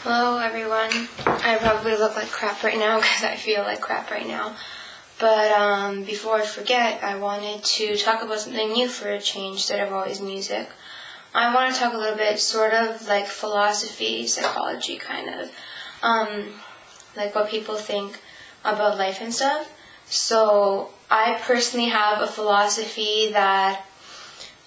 Hello everyone. I probably look like crap right now because I feel like crap right now. But before I forget, I wanted to talk about something new for a change instead of always music. I want to talk a little bit sort of like philosophy, psychology kind of. Like what people think about life and stuff. So I personally have a philosophy that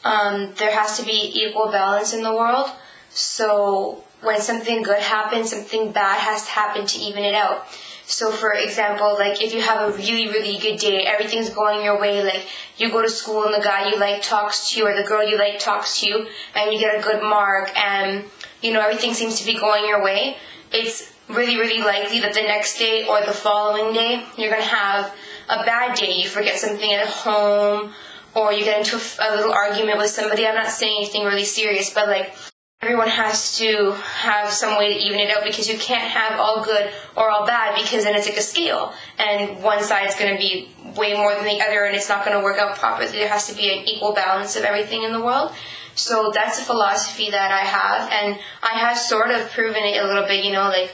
there has to be equal balance in the world. So when something good happens, something bad has to happen to even it out. So for example, like if you have a really, really good day, everything's going your way, like you go to school and the guy you like talks to you or the girl you like talks to you and you get a good mark and, everything seems to be going your way, it's really, really likely that the next day or the following day, you're going to have a bad day. You forget something at home or you get into a little argument with somebody. I'm not saying anything really serious, but like, everyone has to have some way to even it out because you can't have all good or all bad because then it's like a scale and one side's going to be way more than the other and it's not going to work out properly. There has to be an equal balance of everything in the world. So that's a philosophy that I have, and I have sort of proven it a little bit, like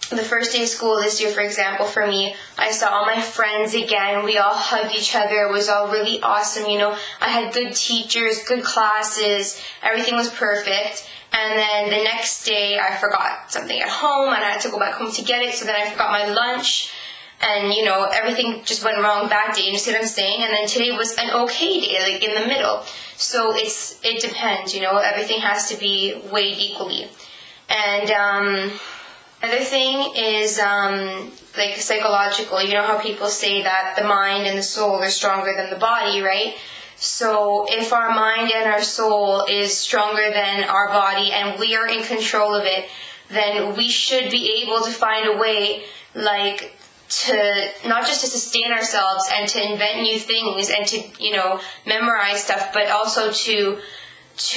the first day of school this year, for example, for me, I saw all my friends again. We all hugged each other. It was all really awesome, I had good teachers, good classes. Everything was perfect. And then the next day, I forgot something at home, and I had to go back home to get it. So then I forgot my lunch. And, everything just went wrong that day. You see what I'm saying? And then today was an okay day, like in the middle. So it depends, Everything has to be weighed equally. And, another thing is like psychological. You know how people say that the mind and the soul are stronger than the body, right? So if our mind and our soul is stronger than our body and we are in control of it, then we should be able to find a way like to not just to sustain ourselves and to invent new things and to, memorize stuff, but also to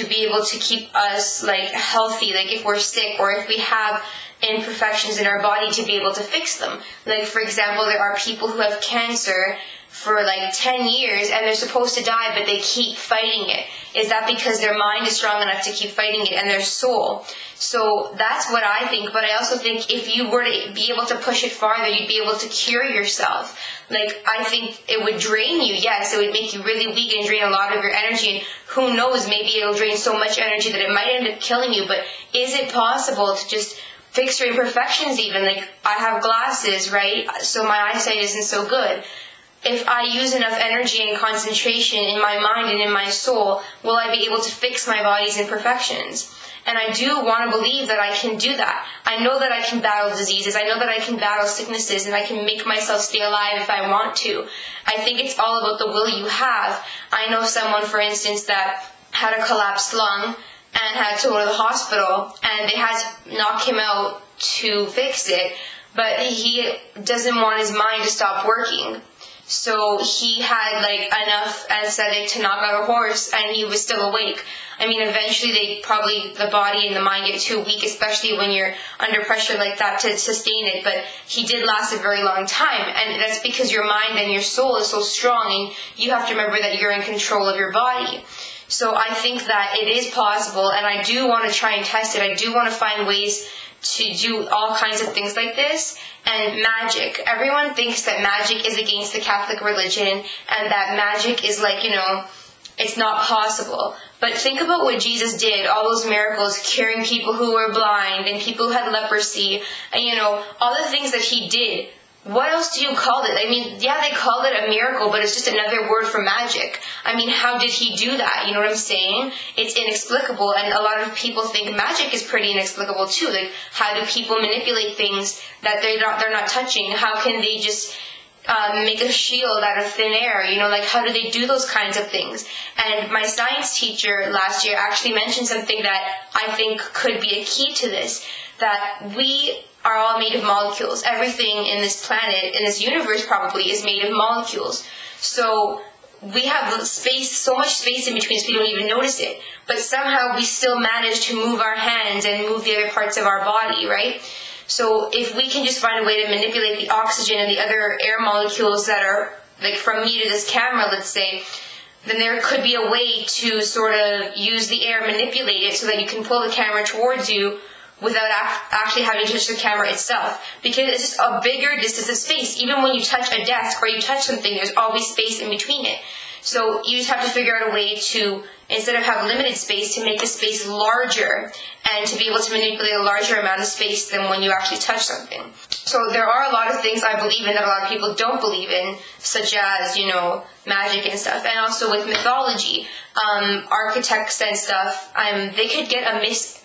be able to keep us like healthy, like if we're sick or if we have imperfections in our body, to be able to fix them. Like for example, there are people who have cancer for like 10 years and they're supposed to die, but they keep fighting it. Is that because their mind is strong enough to keep fighting it and their soul? So that's what I think, but I also think if you were to be able to push it farther, you'd be able to cure yourself. Like, I think it would drain you, yes, it would make you really weak and drain a lot of your energy, and who knows, maybe it'll drain so much energy that it might end up killing you, but is it possible to just fix your imperfections even? Like, I have glasses, right? So my eyesight isn't so good. If I use enough energy and concentration in my mind and in my soul, will I be able to fix my body's imperfections? And I do want to believe that I can do that. I know that I can battle diseases. I know that I can battle sicknesses, and I can make myself stay alive if I want to. I think it's all about the will you have. I know someone, for instance, that had a collapsed lung and had to go to the hospital, and they had to knock him out to fix it, but he doesn't want his mind to stop working. So he had like enough anesthetic to knock out a horse, and he was still awake. I mean, eventually the body and the mind get too weak, especially when you're under pressure like that, to sustain it. But he did last a very long time, and that's because your mind and your soul is so strong, and you have to remember that you're in control of your body. So I think that it is possible, and I do want to try and test it. I do want to find ways to do all kinds of things like this. And magic. Everyone thinks that magic is against the Catholic religion and that magic is like, it's not possible. But think about what Jesus did, all those miracles, curing people who were blind and people who had leprosy, and all the things that he did. What else do you call it? I mean, yeah, they call it a miracle, but it's just another word for magic. I mean, how did he do that? You know what I'm saying? It's inexplicable, and a lot of people think magic is pretty inexplicable too. Like, how do people manipulate things that they're not touching? How can they just make a shield out of thin air? Like, how do they do those kinds of things? And my science teacher last year actually mentioned something that I think could be a key to this, that we are all made of molecules. Everything in this planet, in this universe probably, is made of molecules. So we have space, so much space in between, so we don't even notice it. But somehow we still manage to move our hands and move the other parts of our body, right? So if we can just find a way to manipulate the oxygen and the other air molecules that are, like from me to this camera, let's say, then there could be a way to sort of use the air, manipulate it so that you can pull the camera towards you without actually having to touch the camera itself, because it's just a bigger distance of space. Even when you touch a desk or you touch something, there's always space in between it. So you just have to figure out a way to, instead of have limited space, to make the space larger and to be able to manipulate a larger amount of space than when you actually touch something. So there are a lot of things I believe in that a lot of people don't believe in, such as, magic and stuff. And also with mythology, architects and stuff, they could get a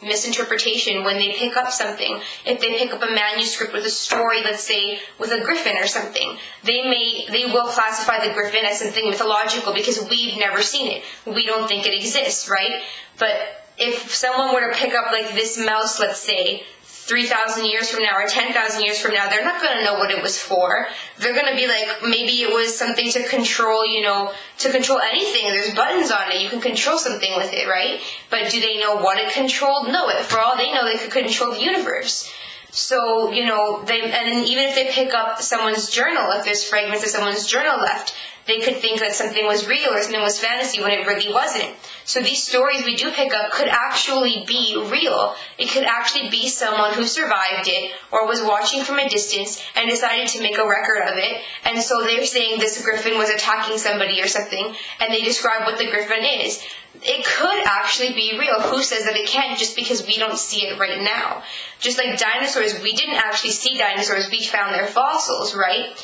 misinterpretation when they pick up something. If they pick up a manuscript with a story, let's say, with a griffin or something, they will classify the griffin as something mythological because we've never seen it. We don't think it exists, right? But if someone were to pick up like this mouse, let's say, 3,000 years from now or 10,000 years from now, they're not going to know what it was for. They're going to be like, maybe it was something to control, to control anything. There's buttons on it. You can control something with it, right? But do they know what it controlled? No. For all they know, they could control the universe. So, and even if they pick up someone's journal, if there's fragments of someone's journal left, they could think that something was real or something was fantasy when it really wasn't. So these stories we do pick up could actually be real. It could actually be someone who survived it or was watching from a distance and decided to make a record of it. And so they're saying this griffin was attacking somebody or something, and they describe what the griffin is. It could actually be real. Who says that it can't, just because we don't see it right now? Just like dinosaurs, we didn't actually see dinosaurs, we found their fossils, right?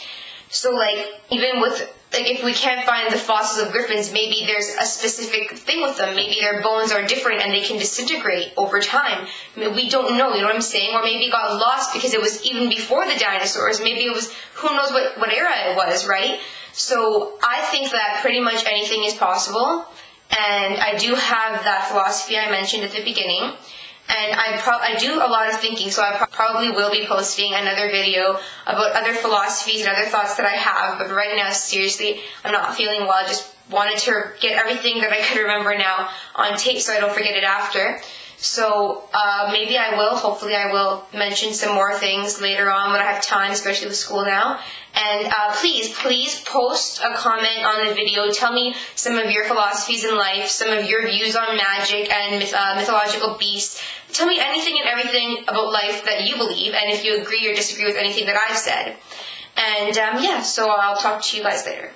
So even with, if we can't find the fossils of griffins, maybe there's a specific thing with them. Maybe their bones are different and they can disintegrate over time. We don't know, you know what I'm saying? Or maybe it got lost because it was even before the dinosaurs. Maybe it was, who knows what era it was, right? So I think that pretty much anything is possible. And I do have that philosophy I mentioned at the beginning. And I do a lot of thinking, so I probably will be posting another video about other philosophies and other thoughts that I have. But right now, seriously, I'm not feeling well. I just wanted to get everything that I could remember now on tape so I don't forget it after. So maybe hopefully I will mention some more things later on when I have time, especially with school now. And please post a comment on the video. Tell me some of your philosophies in life, some of your views on magic and mythological beasts. Tell me anything and everything about life that you believe, and if you agree or disagree with anything that I've said. And so I'll talk to you guys later.